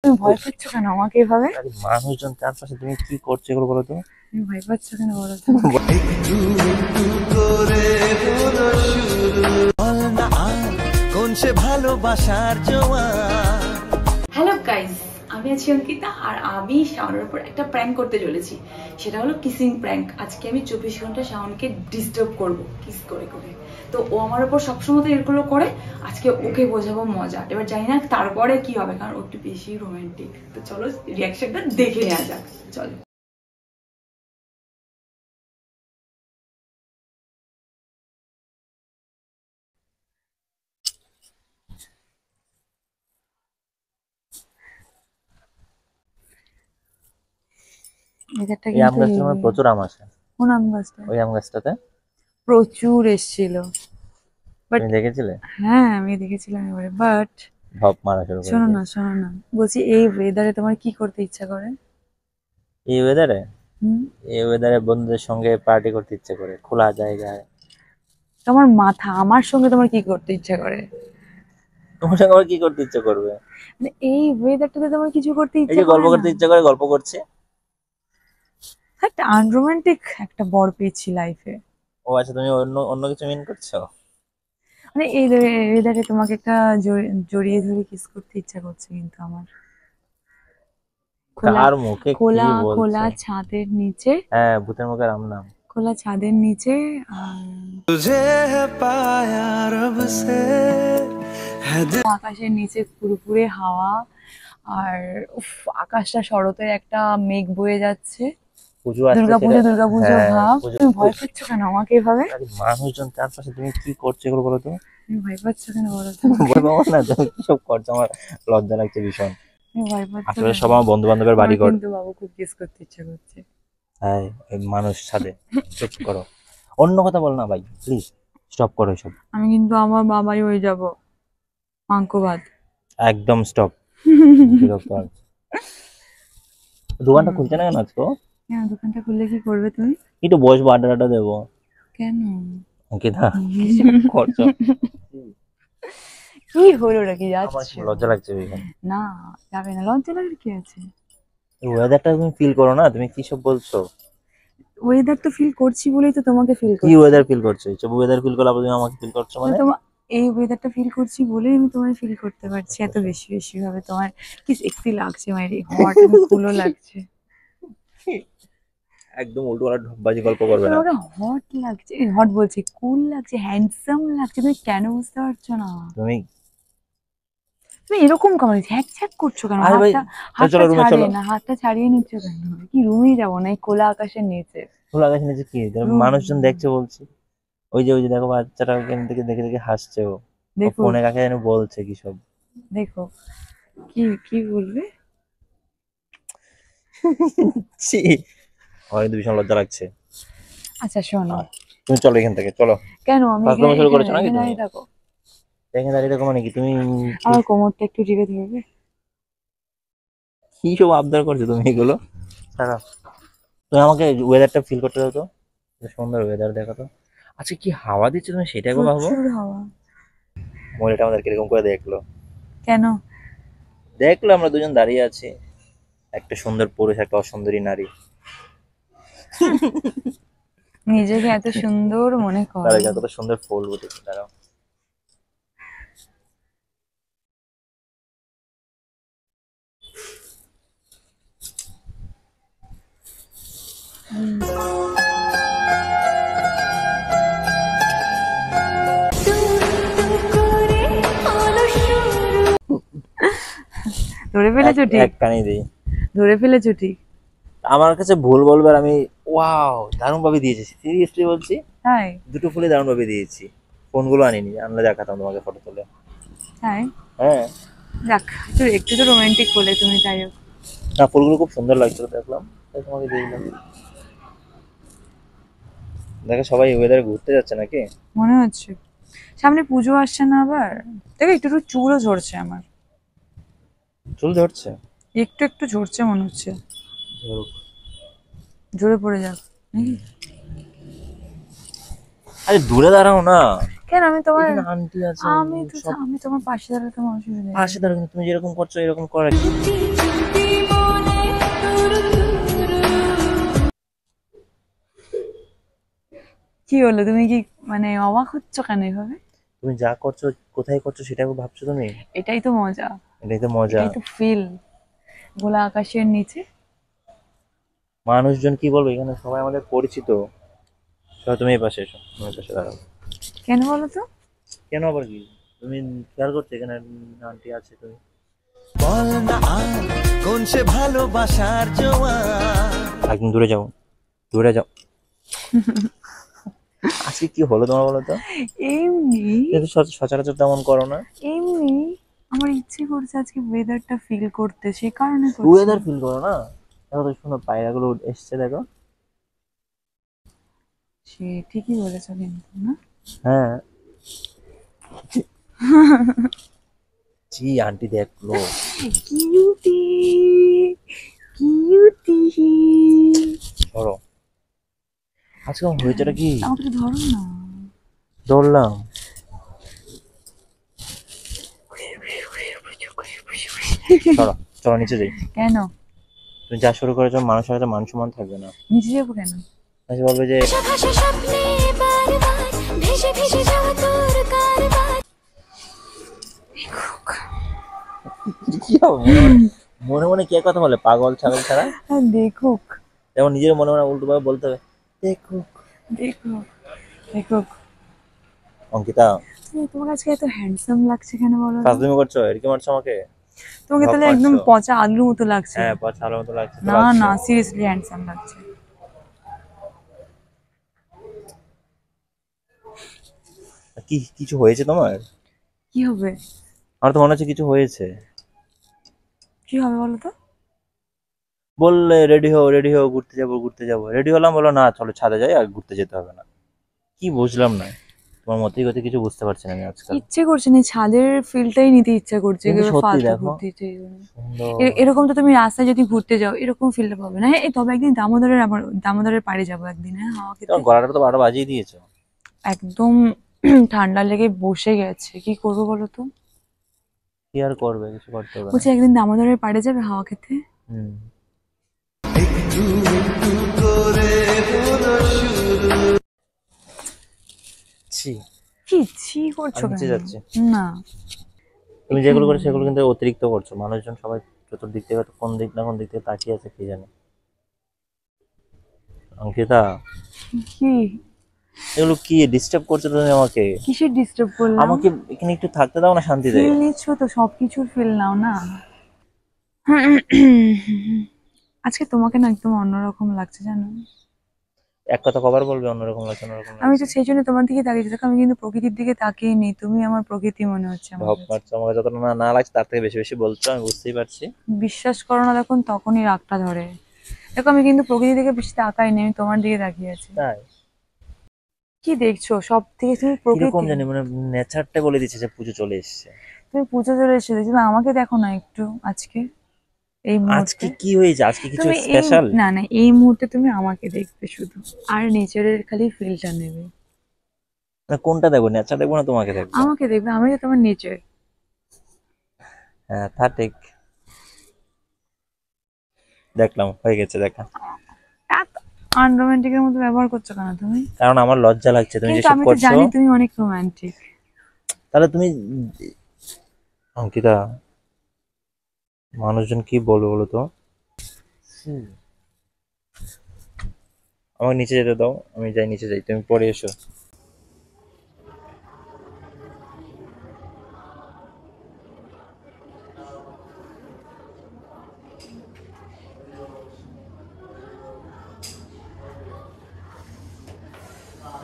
তুমি ভয় পাচ্ছ কেন আমাকে এভাবে? আরে মানুষজন চারপাশে, তুমি কি করছো এগুলো বলো তো? তুমি ভয় পাচ্ছ কেন বলো তো? কোন সে ভালোবাসার জোয়ার। হ্যালো গাইস, আমি আছি অঙ্কিতা আর আমি শাওনের উপর একটা প্র্যাঙ্ক করতে চলেছি। সেটা হলো কিসিং প্র্যাঙ্ক। আজকে আমি 24 ঘন্টা শাওনকে ডিস্টার্ব করব কিস করে করে। তো ও আমার উপর সবসময় তো এগুলো করে, আজকে ওকে বোঝাবো মজা। এবার জানি না তারপরে কি হবে, কারণ ও একটু বেশি রোমান্টিক। তো চলো রিয়াকশনটা দেখে নেওয়া যাক। চলো। এটা এই আম কিন্তু গাছটার মধ্যে প্রচুর আম আছে। কোন আম গাছটা? ওই আম গাছটাতে প্রচুর এসেছিল। বাট তুমি দেখেছিলে? হ্যাঁ আমি দেখেছিলাম এবারে, বাট ঢপ মারা শুরু করে শোনো না দিয়েছে। শোনো না, বলছি এই ওয়েদারে তোমার কি করতে ইচ্ছা করে? এই ওয়েদারে, হুম, এই ওয়েদারে বন্ধুদের সঙ্গে পার্টি করতে ইচ্ছে করে, খোলা জায়গায়। তোমার মাথা, আমার সঙ্গে তোমার কি করতে ইচ্ছা করে? তোমার সঙ্গে আবার কি করতে ইচ্ছে করবে? মানে এই ওয়েদারটাতে তোমার কিছু করতে এই ইচ্ছা যে গল্প করে করতে না? ইচ্ছে করে, গল্প করছে। একটা আনরোমান্টিক একটা বর পেয়েছি লাইফে। ও আচ্ছা, তুমি অন্য অন্য কিছু মিন করছো? মানে এই ওয়েদারে তোমাকে একটা জড়িয়ে ধরে কিস করতে ইচ্ছা করছে কিন্তু আমার। খোলা কার মুখে কি খোলা বলছে? খোলা ছাদের নিচে, হ্যাঁ, ভূতের মুখে রাম নাম। খোলা ছাদের নিচে तुझे है पाया रब से है दिल। আকাশের নিচে ফুরফুরে হাওয়া, আর উফ, আকাশটা শরতের একটা মেঘ বয়ে যাচ্ছে। পুজো আসছে, দুর্গাপুজো দুর্গাপুজো হ্যাঁ ভাব। পুজো। তুমি ভয় পাচ্ছ কেন আমাকে এভাবে? আরে মানুষজন চারপাশে, তুমি কি করছো এগুলো বলো তো? তুমি ভয় পাচ্ছ কেন বলো তো? ভয় পাবো না, তুমি কি সব করছো? আমার লজ্জা লাগছে ভীষণ। তুমি ভয় পাচ্ছ আসলে কেন? সব আমার বন্ধু বান্ধবের বাড়ি আমার ঘর। কিন্তু বাবু খুব কিস করতে ইচ্ছা করছে। হ্যাঁ, এই মানুষ ছাদে। চুপ করো, অন্য কথা বল না ভাই, প্লিজ স্টপ করো এসব। আমি কিন্তু আমার বাবাই হয়ে যাব মাংক ভাত। একদম স্টপ। বিরক্ত লাগছে। দোকানটা খুলছে না কেন আজকে? কেন দোকানটা খুললে কি করবে তুমি? একটু বসবো, আড্ডা আড্ডা দেবো। কেন? অঙ্কিতা, করছো? কি হলো নাকি আমার যাচ্ছে? লজ্জা লাগছে ভীষণ। না, যাবে না, লজ্জা লাগার কি আছে? ওয়েদারটা তুমি ফিল করো না, তুমি কি সব বলছো? ওয়েদার তো ফিল করছি বলেই তো তোমাকে ফিল কি করছি। ওয়েদার ফিল করছো? এইসব ওয়েদার ফিল করলে আবার তুমি আমাকে ফিল করছো মানে? তোমার এই ওয়েদারটা ফিল করছি বলেই আমি তোমায় ফিল করতে পারছি এত বেশি বেশি ভাবে। তোমার কি সেক্সি লাগছে, মাইরি হট কুলও লাগছে। একদম উল্টো পাল্টা ঢপবাজি গল্প করবে না। তোমাকে হট লাগছে, হট বলছি, কুল লাগছে, হ্যান্ডসাম লাগছে। তুমি কেন বুঝতে পারছো না? তুমি তুমি এরকম কেমন হ্যাক ছ্যাক করছো কেন? আরে ভাই, হাতটা চলো রুমে চলো। ছাড়িয়ে না, হাতটা ছাড়িয়ে নিচ্ছ কেন? কি রুমেই যাবো না, এই খোলা আকাশের নিচে? খোলা গাছ নিচে কি মানুষজন দেখছে বলছি। ওই যে দেখো, বাচ্চাটা ওখান থেকে দেখে দেখে হাসছে। ও দেখো ফোনে কাকে যেন বলছে কি সব। দেখো কি কি বলবে। ছি, আমার কিন্তু ভীষণ লজ্জা লাগছে। আচ্ছা শোনো, তুমি চলো এখান থেকে, চলো। কেন আমি ফাজলামো শুরু করেছো নাকি এখানে তুমি? দাঁড়িয়ে থাকো? এখানে দাঁড়িয়ে থাকো মানে কি তুমি? আমার কোমরটা একটু টিপে ধরবে? কি সব আবদার করছো তুমি এগুলো? ছাড়া, তুমি আমাকে ওয়েদারটা ফিল করতে দাও তো। সুন্দর ওয়েদার দেখো তো। আচ্ছা, কি হাওয়া দিচ্ছে তুমি সেটা একবার ভাবো। প্রচুর হাওয়া। মহিলাটা আমাদের কিরকম করে দেখলো। কেন? দেখলো আমরা দুজন দাঁড়িয়ে আছি, একটা সুন্দর পুরুষ, একটা অসুন্দরী নারী। নিজেকে এত সুন্দর মনে তার করো? কত সুন্দর ফুল ফুটেছে, দাঁড়াও। ধরে ফেলেছো ঠিক? এক কানি দিই। ধরে ফেলেছো ঠিক? আমার কাছে ভুল বলবে আর আমি ওয়াও দারুণ ভাবে দিয়েছি, সিরিয়াসলি বলছি। তাই? দুটো ফুলে দারুণ ভাবে দিয়েছি। ফোনগুলো আনিনি, আনলে দেখাতাম তোমাকে ফটো তুলে। তাই? হ্যাঁ। যাক, একটু একটু তো রোমান্টিক হলে তুমি, তাই হোক। না, ফুলগুলো খুব সুন্দর লাগছিল, দেখলাম তাই তোমাকে দিয়ে দিলাম। দেখো সবাই ওয়েদারে ঘুরতে যাচ্ছে নাকি? মনে হচ্ছে সামনে পুজো আসছে না আবার? দেখো একটু একটু চুলও ঝরছে আমার। চুল ধরছে? একটু একটু ঝরছে মনে হচ্ছে। ধরুক। ঝরে পড়ে যাক নাকি? আরে দূরে দাঁড়াও না। কেন আমি তোমার এখানে আন্টি আছে, সব আমি তোমার পাশে দাঁড়াতে তোমার অসুবিধা নেই। পাশে দাঁড়ানো, তুমি যেরকম করছো এরকম করা কি? কি হলো, তুমি কি মানে অবাক হচ্ছ কেন এভাবে? তুমি যা করছো, কোথায় করছো সেটা ভাবছো তুমি? এটাই তো মজা, এটাই তো মজা। এটাই তো ফিল, খোলা আকাশের নিচে। মানুষজন কি বলবে, এখানে সবাই আমাদের পরিচিত। চলো তুমি এই পাশে এসো, আমার পাশে দাঁড়াও। কেন বলো তো? কেন আবার কি? তুমি খেয়াল করছো এখানে আন্টি আছে? তুমি বল না আর কোন সে ভালোবাসার জোয়ান। একদম দূরে যাও, দূরে যাও। আজকে কি হলো তোমার বলো তো? এমনি কিন্তু সচরাচর তেমন করো না। এমনি আমার ইচ্ছে করছে আজকে ওয়েদারটা ফিল করতে, সে কারণে করছি। ওয়েদার ফিল করো না? দেখো তো, শোনো পায়রাগুলো এসছে দেখো। সে ঠিকই বলেছো কিন্তু না। হ্যাঁ। জি আন্টি দেখলো। Cutie cutie. ধরো, আজকে আমার হয়েছেটা কি? আমাকে তো ধরো না। ধরলাম। চলো চলো নিচে যাই। কেন তুমি যা শুরু করেছো, মানুষের কাছে মান সম্মান থাকবে না। নিচে যাবো কেন? আজকে বলবে যে কি হবে? মনে মনে কে কথা বলে, পাগল ছাগল ছাড়া? হ্যাঁ, দেখুক যেমন নিজের মনে মনে উল্টো ভাবে বলতে হবে, দেখুক দেখুক দেখুক। অঙ্কিতা তোমার আজকে এত হ্যান্ডসাম লাগছে কেন বলো তো? ফাজলামি করছো, এর কি মারছো আমাকে? তোমাকে ভাব তাহলে একদম মারছো? পচা আলুর মতো লাগছে। হ্যাঁ ভালো মতো লাগছে তো, না লাগছে। না, সিরিয়াসলি হ্যান্ডসাম লাগছে। কি কিছু হয়েছে তোমার? কি হবে? আমার তো মনে হচ্ছে কিছু হয়েছে। কি হবে বলো তো? বললে রেডি হও, ঘুরতে যাবো ঘুরতে যাবো। রেডি হলাম, বলো না চলো ছাদে যাই, আর ঘুরতে যেতে হবে না। কি বুঝলাম না, তোমার মতেই গতি কিছু বুঝতে পারছি না আমি আজকাল। ইচ্ছে করছে না, ছাদের ফিলটাই নিতে ইচ্ছা করছে, কিন্তু একেবারে সত্যি ফালতু দেখো, ঘুরতে ইচ্ছে করে। সুন্দর। এরকম তো তুমি রাস্তায় যদি ঘুরতে যাও এরকম ফিলটা পাবে না। হ্যাঁ, এই তবে একদিন দামোদরের পাড়ে যাবো একদিন। হ্যাঁ, হাওয়া খেতে। তোমার গলাটা তো 12 বাজিয়ে দিয়েছো। একদম ঠান্ডা লেগে বসে গেছে, কি করবো বলো তো? কি আর করবে, কিছু করতে হবে না। বলছি একদিন দামোদরের পাড়ে যাবে হাওয়া খেতে। হুম। ছি, কি ছি করছো আমি নিচে কেন? যাচ্ছি। না, তুমি যেগুলো করছো সেগুলো কিন্তু অতিরিক্ত করছো। মানুষজন সবাই চতুর্দিক থেকে কোন দিক না কোন দিক থেকে তাকিয়ে আছে, কি জানে। অঙ্কিতা, কি এগুলো কি ডিস্টার্ব করছো তুমি আমাকে? কিসের ডিস্টার্ব করলাম? আমাকে এখানে একটু থাকতে দাও না শান্তিতে। ফিল নিচ্ছ তো, সবকিছুর ফিল নাও না। আজকে তোমাকে না একদম অন্যরকম লাগছে জানো। এক কথা কবার বলবে অন্যরকম লাগছে অন্যরকম আমি তো লাগছে? সেই জন্য তোমার দিকে তাকিয়েছি, দেখো আমি কিন্তু প্রকৃতির দিকে তাকিয়ে নি, তুমি আমার প্রকৃতি মনে হচ্ছে আমার ভাব কাছে। মারছো আমাকে, যতটা না না লাগছে তার থেকে বেশি বেশি বলছো, আমি বুঝতেই পারছি। বিশ্বাস করো না, দেখুন তখনই রাগটা ধরে। দেখো আমি কিন্তু প্রকৃতির দিকে বেশি তাকাইনি, আমি তোমার দিকে তাকিয়ে আছি। তাই কি দেখছো? সব থেকে তুমি কিরকম প্রকৃতি, জানি, মানে নেচারটা বলে দিচ্ছে যে পুজো চলে এসছে। তুমি পুজো চলে এসেছো, তুমি আমাকে দেখো না একটু আজকে, এই আজকে মুহূর্তে। কি হয়েছে? আজকে কিছু তুমি এই স্পেশাল? না না, এই মুহূর্তে তুমি আমাকে দেখবে শুধু, আর নেচারের খালি ফিলটা নেবে। না কোনটা দেখবো, নেচার দেখবো না তোমাকে দেখবো? আমাকে দেখবে, আমি তো তোমার নেচার। হ্যাঁ তা ঠিক, দেখলাম হয়ে গেছে দেখা। এত আনরোমান্টিকের মতো ব্যবহার করছো কেন তুমি? কারণ আমার লজ্জা লাগছে, তুমি কিন্তু যেসব আমি তো করছো। জানি তুমি অনেক রোমান্টিক। তাহলে তুমি, অঙ্কিতা, মানুষজন কি বলবে বলো তো? আমাকে নিচে যেতে দাও, আমি যাই নিচে যাই, তুমি পরে এসো।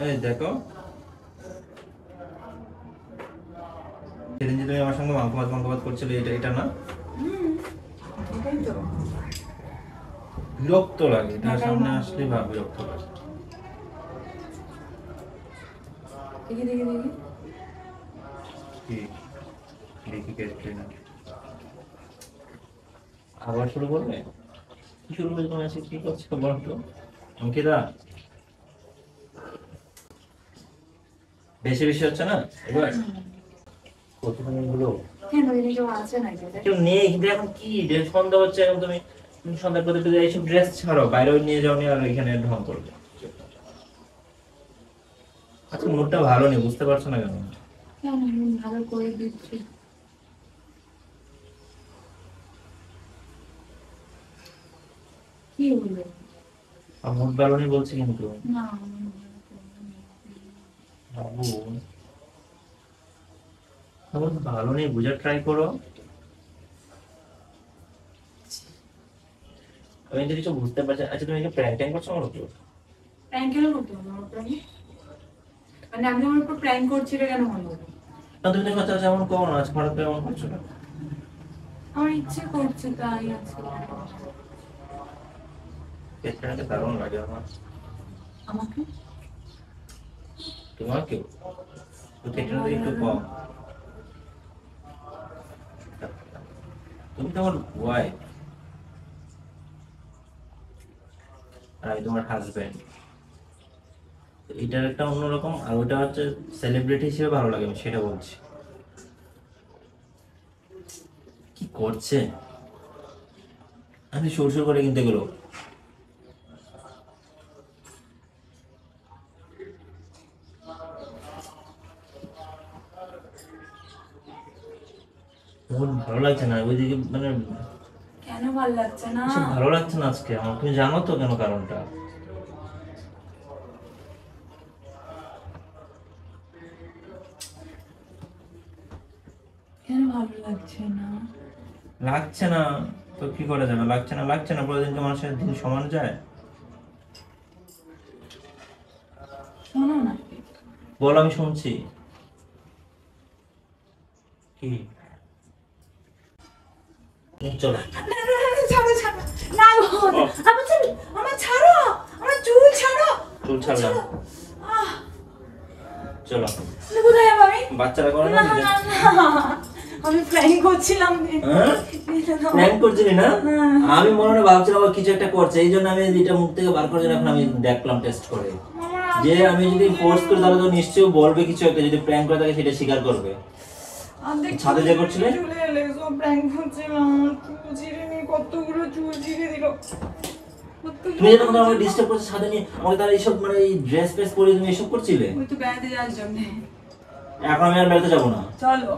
এই দেখো, সেদিন যে তুমি আমার সঙ্গে মাংকবাদ করছিলে, এটা না? বিরক্ত লাগে, তার সামনে আসলে বিরক্ত লাগে। দেখি দেখি দেখি। কি দেখি কেটে না, আবার শুরু করবে? কি শুরু করবে তুমি? আজকে কি করছো বলো তো অঙ্কিতা? বেশি বেশি হচ্ছে না এবার? কতক্ষণ হলো? কেন এখানে কেউ আছে নাকি? কেউ নেই, কিন্তু এখন কি ড্রেস সন্ধ্যা হচ্ছে, এখন তুমি সন্ধ্যার পরে এইসব ড্রেস ছাড়ো, বাইরেও নিয়ে যাও নি আর এখানে ঢং করবে। আচ্ছা মুডটা ভালো নেই, বুঝতে পারছো না কেন? কেন ভালো করে দিচ্ছি। কি হলো? মুড ভালো নেই বলছি কিন্তু। না বাবু আমার ভালো নেই, বুঝার ট্রাই করো। আমি যদি কিছু বুঝতে পারছি। আচ্ছা তুমি কি প্র্যাঙ্ক ট্যাঙ্ক করছো আমার উপর? প্র্যাঙ্ক কেন করতে হবে আমার উপর? মানে আপনি আমার উপর প্র্যাঙ্ক করছিল কেন মনে হলো? না তুমি তো কথা যেমন করো না, আজ হঠাৎ করে এমন করছো না। আমার ইচ্ছে করছে তাই আছে। পেছনে দারুণ লাগে আমার। আমাকে তোমার কেউ তো পেছনে তো একটু কম। তুমি তো আমার ওয়াইফ আর আমি তোমার হাজবেন্ড। এটার একটা অন্যরকম, আর ওটা হচ্ছে সেলিব্রিটি হিসেবে ভালো লাগে, আমি সেটা বলছি। কি করছে আমি সুর সুর করে কিনতে গেলো। মন ভালো লাগছে না ওইদিকে, মানে কেন ভালো লাগছে না? কিছু ভালো লাগছে না আজকে আমার। তুমি জানো তো কেন কারণটা? কেন ভালো লাগছে না? লাগছে না তো কি করা যাবে? লাগছে না লাগছে না, প্রতিদিন মানুষের দিন সমান যায়? শোনো না, বল, আমি শুনছি। কি চলো ছাড়ো ছাড়ো না গো, আমার ছাড়ো, আমার চুল ছাড়ো। চুল ছাড়লাম, চলো। কোথায় যাবো আমি? বাচ্চারা করে না? আমি প্ল্যানিং করছিলাম। প্ল্যান করছিলি না? আমি মনে মনে ভাবছিলাম ও কিছু একটা করছে, এই জন্য আমি এটা মুখ থেকে বার করে এখন আমি দেখলাম টেস্ট করে, যে আমি যদি ফোর্স করি তাহলে তো নিশ্চয়ই বলবে কিছু একটা, যদি প্র্যাঙ্ক করে থাকে সেটা স্বীকার করবে। ছাদে যে করছিলে কতগুলো চুল ছিঁড়ে দিল। তুমি যখন আমাকে ডিস্টার্ব করছো ছাদে নিয়ে, আমাকে তাহলে এইসব মানে এই ড্রেস ফ্রেস পরে তুমি এসব করছিলে? ওই তো বেড়াতে যাওয়ার জন্য। এখন আমি আর বেড়াতে যাবো না। চলো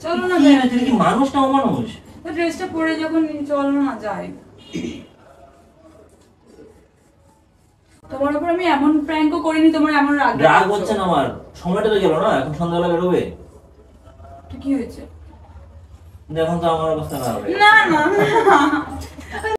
চলো না, তুমি কি মানুষ না অমানুষ? ড্রেসটা পরে যখন চলো না যাই। তোমার উপর আমি এমন প্র্যাঙ্কও করিনি, তোমার এমন রাগ হচ্ছে না আমার, সময়টা তো গেল না, এখন সন্ধ্যাবেলা বেরোবে। কি হয়েছে? এখন তো আমার অবস্থা খারাপ হয়ে গেছে। না না না